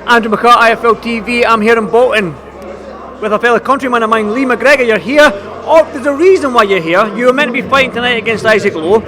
Andrew McCART, IFL TV. I'm here in Bolton with a fellow countryman of mine, Lee McGregor. You're here. Oh, there's a reason why you're here. You were meant to be fighting tonight against Isaac Lowe.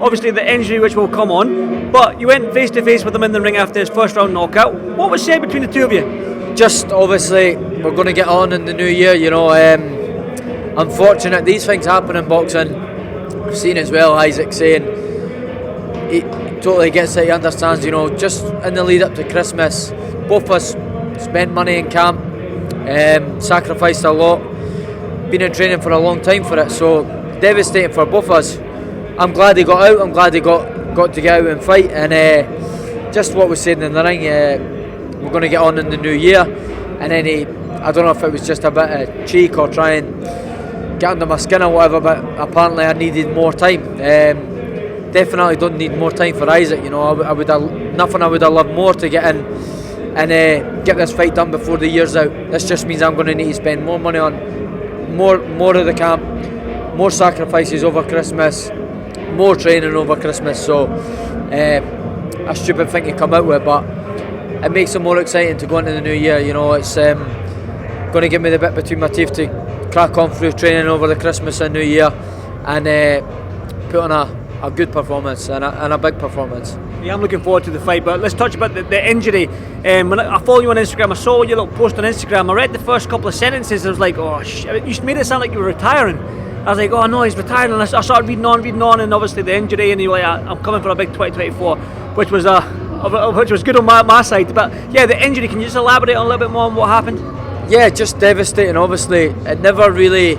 Obviously the injury which will come on, but you went face to face with him in the ring after his first round knockout. What was said between the two of you? Just obviously we're going to get on in the new year, you know. Unfortunate, these things happen in boxing. I've seen as well Isaac saying he totally gets it, he understands, you know, just in the lead up to Christmas, both of us spent money in camp, sacrificed a lot, been in training for a long time for it, so devastating for both of us. I'm glad he got out, I'm glad he got to get out and fight, and just what we said in the ring, we're going to get on in the new year. And then I don't know if it was just a bit of cheek or try and get under my skin or whatever, but apparently I needed more time. Definitely don't need more time for Isaac, you know. I would have nothing I would have loved more to get in and get this fight done before the year's out. This just means I'm going to need to spend more money on more of the camp, more sacrifices over Christmas, more training over Christmas. So a stupid thing to come out with, but it makes it more exciting to go into the new year. You know, it's going to give me the bit between my teeth to crack on through training over the Christmas and New Year and put on a good performance and a big performance. Yeah, I'm looking forward to the fight, but let's touch about the injury. When I follow you on Instagram, I saw your little post on Instagram. I read the first couple of sentences. I was like, oh, you made it sound like you were retiring. I was like, oh no, he's retiring. And I started reading on, and obviously the injury, and you're like, I'm coming for a big 2024, which was good on my side. But yeah, the injury, can you just elaborate on a little bit more on what happened? Yeah, just devastating. Obviously, it never really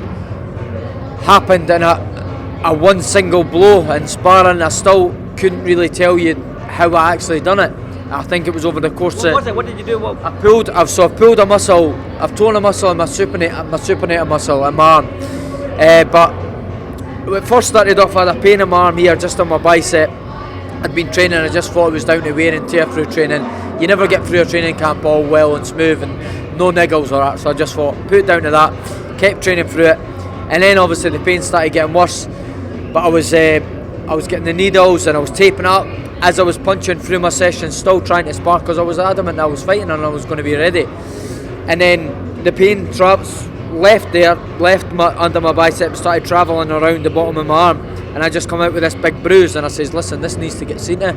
happened in a one single blow in sparring. I still couldn't really tell you how I actually done it. I think it was over the course of... What was it? What did you do? I've pulled a muscle. I've torn a muscle in my supinator muscle in my arm. But when it first started off, I had a pain in my arm here, just on my bicep. I'd been training, I just thought it was down to wear and tear through training. You never get through a training camp all well and smooth and no niggles or that, so I just thought, put it down to that, kept training through it, and then obviously the pain started getting worse, but I was getting the needles and I was taping up as I was punching through my session, still trying to spar, because I was adamant I was fighting and I was going to be ready. And then the pain traps left under my bicep, started travelling around the bottom of my arm, and I just come out with this big bruise, and I says, listen, this needs to get seen to.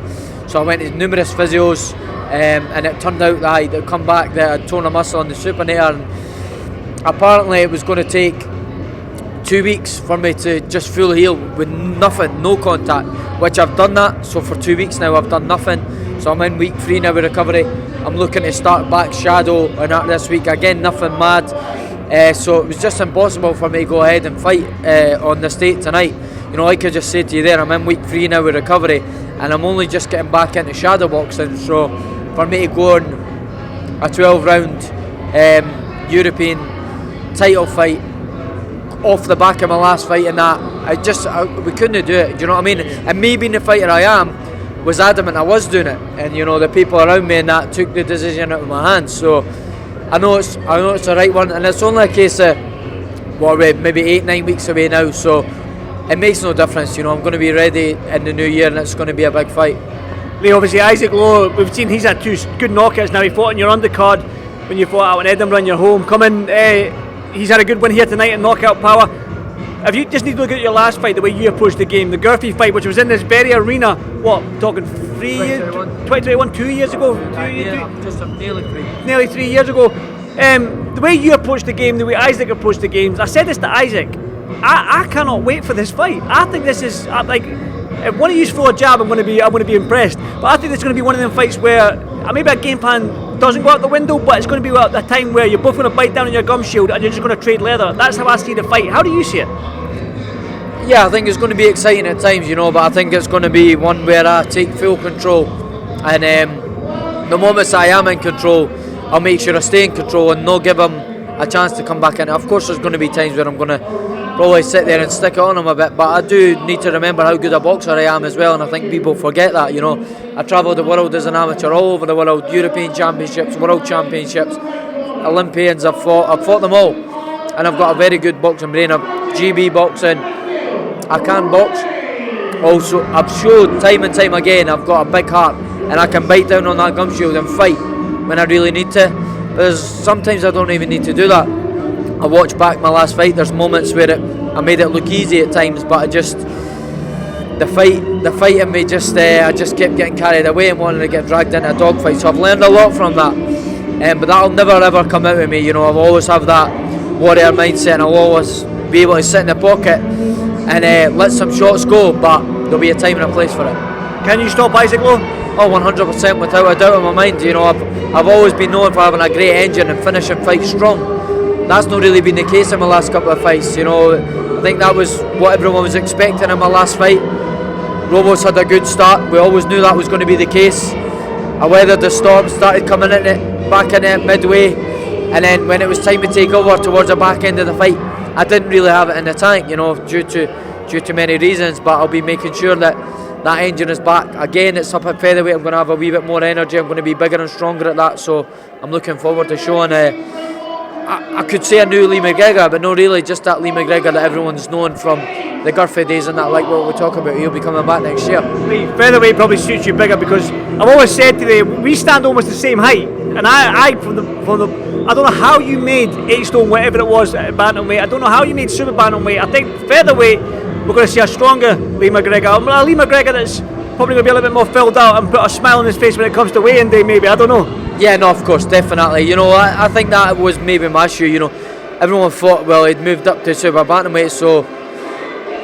So I went to numerous physios, and it turned out that I'd come back that I'd torn a muscle on the supinator, and apparently it was going to take 2 weeks for me to just full heal with nothing, no contact, which I've done that. So for 2 weeks now I've done nothing, so I'm in week 3 now with recovery. I'm looking to start back shadow and that this week again, nothing mad. So it was just impossible for me to go ahead and fight on the state tonight. You know, like I just said to you there, I'm in week 3 now with recovery, and I'm only just getting back into shadow boxing. So for me to go on a 12-round European title fight off the back of my last fight and that, we couldn't do it. Do you know what I mean? And me being the fighter I am, was adamant I was doing it, and you know, the people around me and that took the decision out of my hands. So I know it's the right one, and it's only a case of maybe 8-9 weeks away now, so it makes no difference. You know, I'm going to be ready in the new year, and it's going to be a big fight. Lee, obviously Isaac Lowe, we've seen he's had 2 good knockouts now. He fought on your undercard when you fought out in Edinburgh in your home. He's had a good win here tonight in knockout power. If you just need to look at your last fight, the way you approached the game, the Gurphy fight, which was in this very arena, talking 3 years, 2021, 2 years ago? Nearly 3 years ago. The way you approached the game, the way Isaac approached the games, I said this to Isaac, I cannot wait for this fight. I think this is, if one of you throw a jab, I'm going to be impressed. But I think it's going to be one of them fights where maybe a game plan doesn't go out the window, but it's going to be a time where you're both going to bite down on your gum shield and you're just going to trade leather. That's how I see the fight. How do you see it? Yeah, I think it's going to be exciting at times, you know, but I think it's going to be one where I take full control, and the moments I am in control, I'll make sure I stay in control and not give him a chance to come back in. Of course there's going to be times where I'm going to probably sit there and stick it on him a bit, but I do need to remember how good a boxer I am as well, and I think people forget that. You know, I travel the world as an amateur, all over the world, European Championships, World Championships, Olympians, I've fought them all, and I've got a very good boxing brain. I've GB boxing, I can box. Also, I've showed time and time again I've got a big heart, and I can bite down on that gum shield and fight when I really need to. But sometimes I don't even need to do that. I watch back my last fight. There's moments where I made it look easy at times, but the fight in me I just kept getting carried away and wanting to get dragged into a dogfight. So I've learned a lot from that, but that'll never ever come out of me. You know, I've always have that warrior mindset, and I'll always be able to sit in the pocket and let some shots go. But there'll be a time and a place for it. Can you stop Isaac Lowe? Oh, 100%, without a doubt in my mind. You know, I've always been known for having a great engine and finishing fights strong. That's not really been the case in my last couple of fights. You know, I think that was what everyone was expecting in my last fight. Robo's had a good start. We always knew that was going to be the case. I weathered the storm, started coming back in it midway, and then when it was time to take over towards the back end of the fight, I didn't really have it in the tank, you know, due to many reasons. But I'll be making sure that engine is back. Again, it's up at featherweight. I'm going to have a wee bit more energy. I'm going to be bigger and stronger at that. So I'm looking forward to showing. I could say a new Lee McGregor, but not really, just that Lee McGregor that everyone's known from the Gurfey days and that, like what we talk about. He'll be coming back next year. Featherweight probably suits you bigger, because I've always said today we stand almost the same height, and I from the I don't know how you made 8 stone whatever it was at bantamweight. I don't know how you made super bantamweight. I think featherweight we're going to see a stronger Lee McGregor, a Lee McGregor that's probably going to be a little bit more filled out and put a smile on his face when it comes to weigh-in day, maybe. I don't know. Yeah, no, of course, definitely. You know, I think that was maybe my issue. You know, everyone thought, well, he'd moved up to super bantamweight, so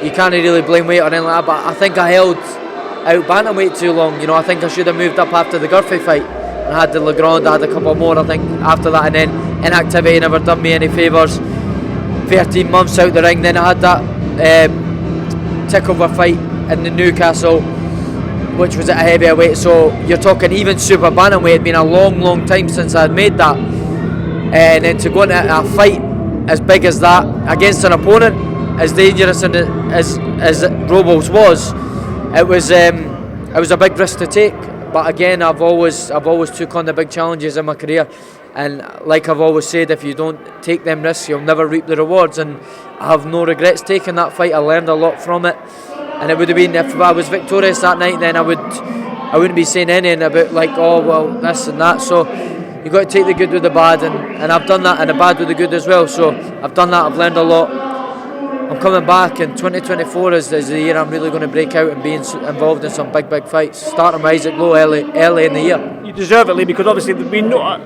you can't really blame weight or anything like that. But I think I held out bantamweight too long. You know, I think I should have moved up after the Gurfey fight and had the Legrand. I had a couple more, I think, after that, and then inactivity never done me any favours. 13 months out the ring, then I had that takeover fight in the Newcastle, which was at a heavier weight. So you're talking even super bantamweight. It'd been a long time since I had made that, and then to go into a fight as big as that against an opponent as dangerous as Robles was, it was a big risk to take. But again, I've always took on the big challenges in my career, and like I've always said, if you don't take them risks, you'll never reap the rewards. And I have no regrets taking that fight. I learned a lot from it, and it would have been, if I was victorious that night, then I wouldn't be saying anything about like, oh well, this and that. So you've got to take the good with the bad, and I've done that, and the bad with the good as well. So I've done that. I've learned a lot. I'm coming back, and 2024 is the year I'm really going to break out and be involved in some big fights, starting with Isaac Lowe early in the year. You deserve it, Lee, because obviously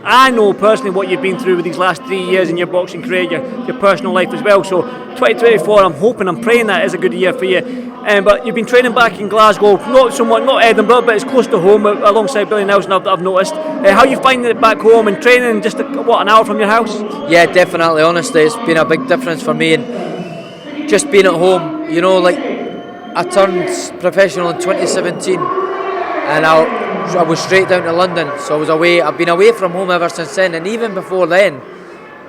I know personally what you've been through with these last 3 years in your boxing career, your personal life as well. So 2024, I'm praying that is a good year for you. But you've been training back in Glasgow, not Edinburgh, but it's close to home, alongside Billy Nelson. I've noticed. How are you finding it back home and training just an hour from your house? Yeah, definitely. Honestly, it's been a big difference for me, and just being at home. You know, like I turned professional in 2017, and I was straight down to London. So I was away. I've been away from home ever since then, and even before then,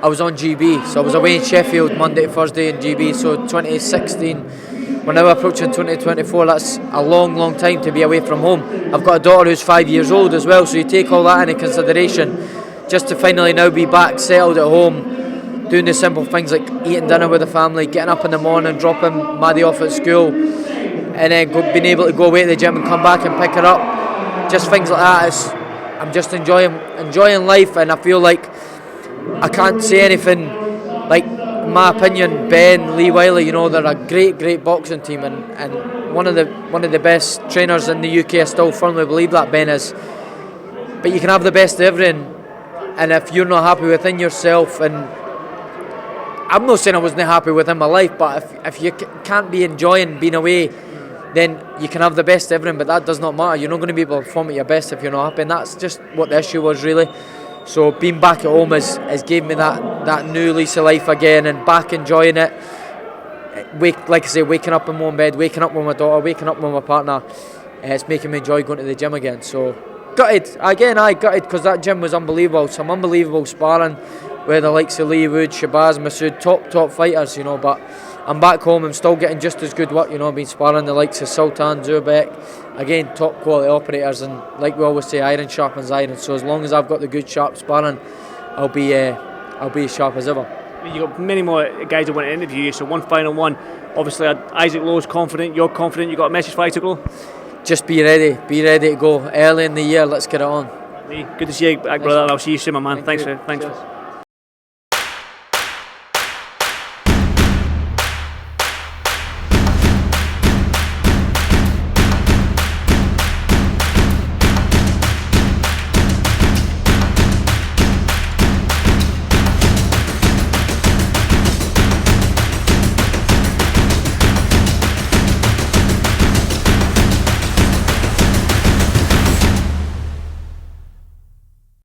I was on GB. So I was away in Sheffield Monday to Thursday in GB. So 2016, we're now approaching 2024. That's a long time to be away from home. I've got a daughter who's 5 years old as well. So you take all that into consideration, just to finally now be back settled at home, doing the simple things like eating dinner with the family, getting up in the morning, dropping Maddie off at school, and then being able to go away to the gym and come back and pick her up. Just things like that. I'm just enjoying life, and I feel like I can't say anything. Like, in my opinion, Ben, Lee Wiley, you know, they're a great boxing team, and one of the best trainers in the UK. I still firmly believe that Ben is. But you can have the best of everything, and if you're not happy within yourself, and I'm not saying I wasn't happy within my life, but if you can't be enjoying being away, then you can have the best of everything, but that does not matter. You're not going to be able to perform at your best if you're not happy, and that's just what the issue was, really. So being back at home has gave me that new lease of life again, and back enjoying it. Like I say, waking up in my own bed, waking up with my daughter, waking up with my partner, it's making me enjoy going to the gym again. So gutted, because that gym was unbelievable. Some unbelievable sparring with the likes of Lee Wood, Shabazz, Masood, top fighters, you know. But I'm back home, I'm still getting just as good work, you know. I've been sparring the likes of Sultan, Zubek, again, top quality operators, and like we always say, iron sharpens iron. So as long as I've got the good sharp sparring, I'll be as sharp as ever. You've got many more guys that want to interview you, so one final one. Obviously Isaac Lowe's confident, you're confident. You got a message for Isaac Lowe? Just be ready to go early in the year. Let's get it on. Good to see you back, brother. And I'll see you soon, my man. Thanks. Cheers.